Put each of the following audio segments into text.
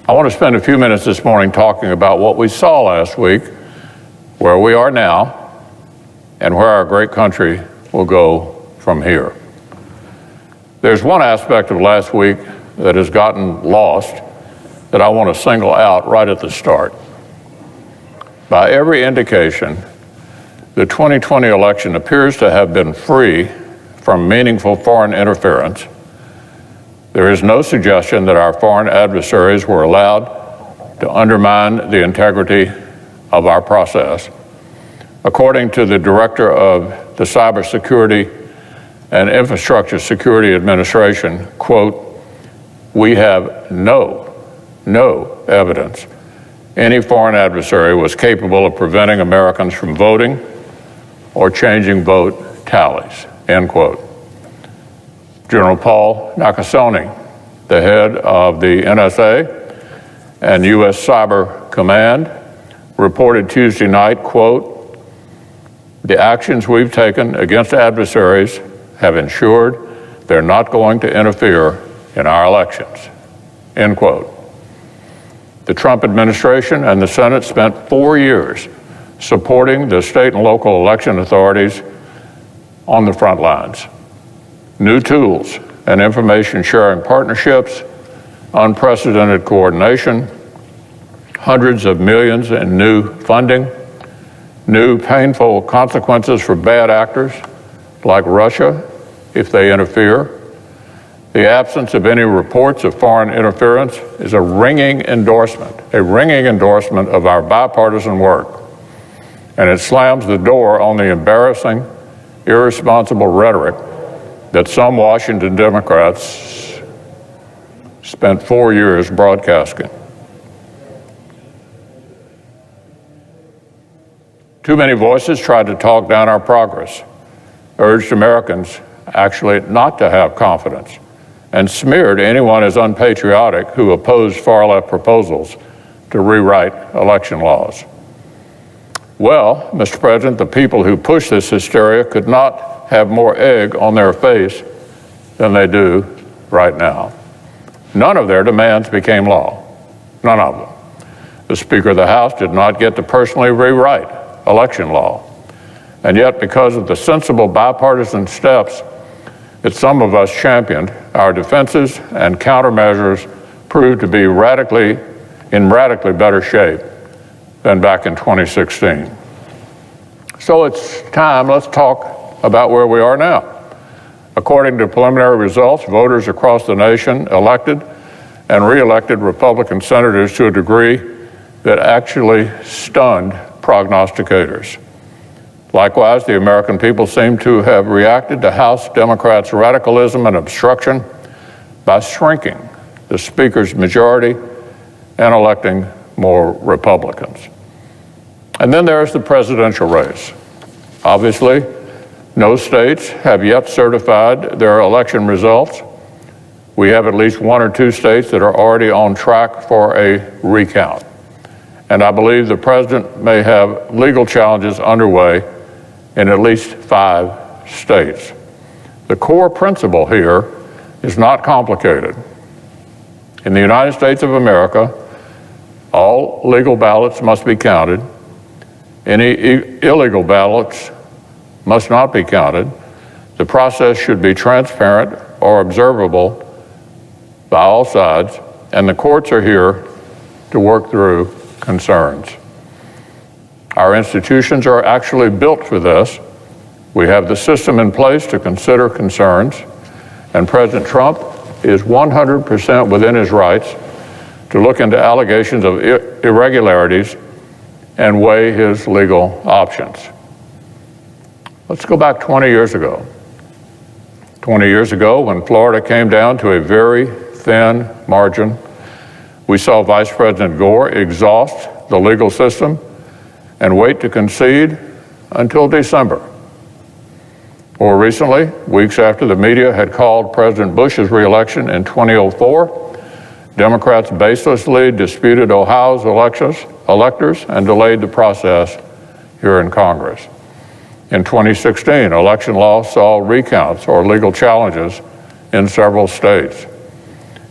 I want to spend a few minutes this morning talking about what we saw last week, where we are now, and where our great country will go from here. There's one aspect of last week that has gotten lost that I want to single out right at the start. By every indication, the 2020 election appears to have been free from meaningful foreign interference. There is no suggestion that our foreign adversaries were allowed to undermine the integrity of our process. According to the director of the Cybersecurity and Infrastructure Security Administration, quote, "We have no evidence any foreign adversary was capable of preventing Americans from voting or changing vote tallies," end quote. General Paul Nakasone, the head of the NSA and U.S. Cyber Command, reported Tuesday night, quote, "The actions we've taken against adversaries have ensured they're not going to interfere in our elections," end quote. The Trump administration and the Senate spent 4 years supporting the state and local election authorities on the front lines. New tools and information sharing partnerships, unprecedented coordination, hundreds of millions in new funding, new painful consequences for bad actors like Russia if they interfere. The absence of any reports of foreign interference is a ringing endorsement of our bipartisan work. And it slams the door on the embarrassing, irresponsible rhetoric that some Washington Democrats spent 4 years broadcasting. Too many voices tried to talk down our progress, urged Americans actually not to have confidence, and smeared anyone as unpatriotic who opposed far-left proposals to rewrite election laws. Well, Mr. President, the people who push this hysteria could not have more egg on their face than they do right now. None of their demands became law. None of them. The Speaker of the House did not get to personally rewrite election law. And yet, because of the sensible bipartisan steps that some of us championed, our defenses and countermeasures proved to be in radically better shape than back in 2016. So it's time, let's talk about where we are now. According to preliminary results, voters across the nation elected and re-elected Republican senators to a degree that actually stunned prognosticators. Likewise, the American people seem to have reacted to House Democrats' radicalism and obstruction by shrinking the Speaker's majority and electing more Republicans. And then there's the presidential race. Obviously, no states have yet certified their election results. We have at least 1 or 2 states that are already on track for a recount. And I believe the president may have legal challenges underway in at least 5 states. The core principle here is not complicated. In the United States of America, all legal ballots must be counted. Any illegal ballots must not be counted. The process should be transparent or observable by all sides, and the courts are here to work through concerns. Our institutions are actually built for this. We have the system in place to consider concerns, and President Trump is 100% within his rights to look into allegations of irregularities and weigh his legal options. Let's go back 20 years ago. 20 years ago, when Florida came down to a very thin margin, we saw Vice President Gore exhaust the legal system and wait to concede until December. More recently, weeks after the media had called President Bush's reelection in 2004, Democrats baselessly disputed Ohio's electors and delayed the process here in Congress. In 2016, election law saw recounts or legal challenges in several states.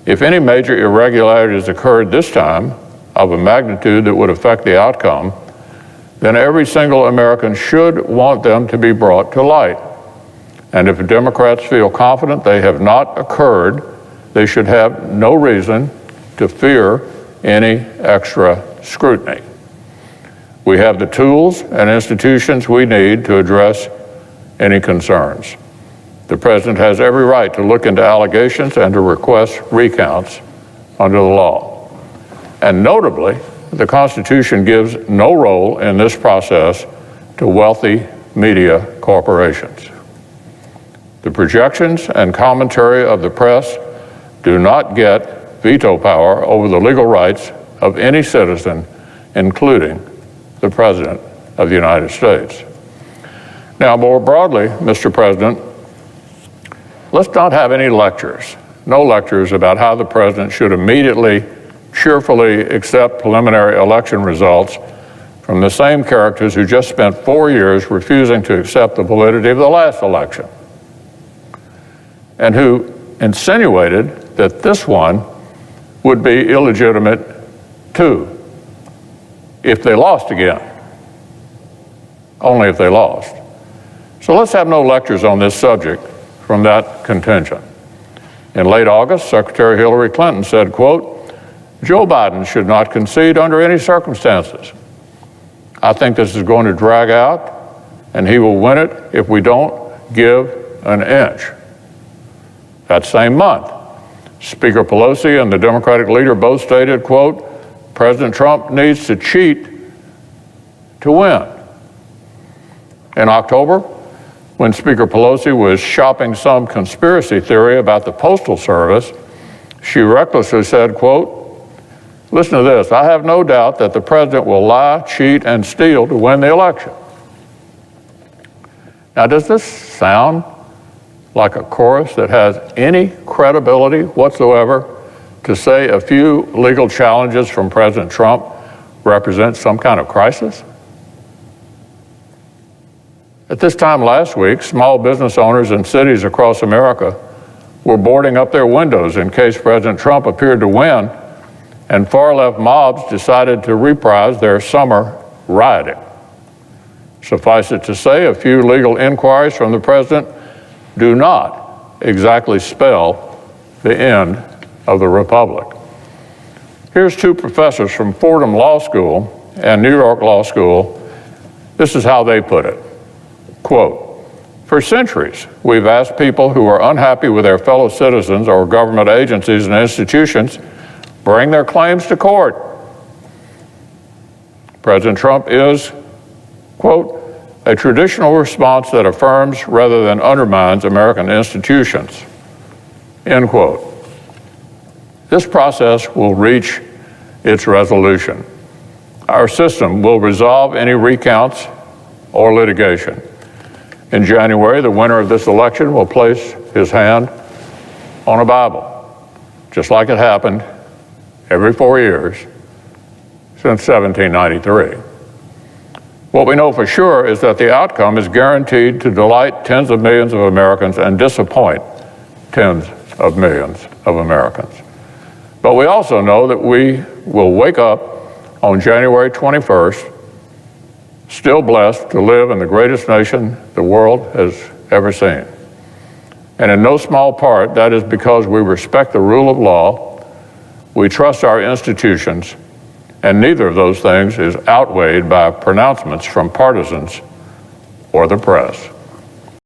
If any major irregularities occurred this time of a magnitude that would affect the outcome, then every single American should want them to be brought to light. And if Democrats feel confident they have not occurred, they should have no reason to fear any extra scrutiny. We have the tools and institutions we need to address any concerns. The president has every right to look into allegations and to request recounts under the law. And notably, the Constitution gives no role in this process to wealthy media corporations. The projections and commentary of the press do not get veto power over the legal rights of any citizen, including the President of the United States. Now, more broadly, Mr. President, let's not have any lectures, no lectures about how the President should immediately, cheerfully accept preliminary election results from the same characters who just spent 4 years refusing to accept the validity of the last election, and who insinuated that this one would be illegitimate too, if they lost again. Only if they lost. So let's have no lectures on this subject from that contention. In late August, Secretary Hillary Clinton said, quote, "Joe Biden should not concede under any circumstances. I think this is going to drag out, and he will win it if we don't give an inch." That same month, Speaker Pelosi and the Democratic leader both stated, quote, "President Trump needs to cheat to win." In October, when Speaker Pelosi was shopping some conspiracy theory about the Postal Service, she recklessly said, quote, "Listen to this, I have no doubt that the president will lie, cheat, and steal to win the election." Now, does this sound like a chorus that has any credibility whatsoever to say a few legal challenges from President Trump represent some kind of crisis? At this time last week, small business owners in cities across America were boarding up their windows in case President Trump appeared to win, and far-left mobs decided to reprise their summer rioting. Suffice it to say, a few legal inquiries from the president do not exactly spell the end of the republic. Here's two professors from Fordham Law School and New York Law School. This is how they put it. Quote, "For centuries, we've asked people who are unhappy with their fellow citizens or government agencies and institutions bring their claims to court. President Trump is, quote, a traditional response that affirms rather than undermines American institutions," end quote. This process will reach its resolution. Our system will resolve any recounts or litigation. In January, the winner of this election will place his hand on a Bible, just like it happened every 4 years since 1793. What we know for sure is that the outcome is guaranteed to delight tens of millions of Americans and disappoint tens of millions of Americans. But we also know that we will wake up on January 21st still blessed to live in the greatest nation the world has ever seen. And in no small part, that is because we respect the rule of law, we trust our institutions, and neither of those things is outweighed by pronouncements from partisans or the press.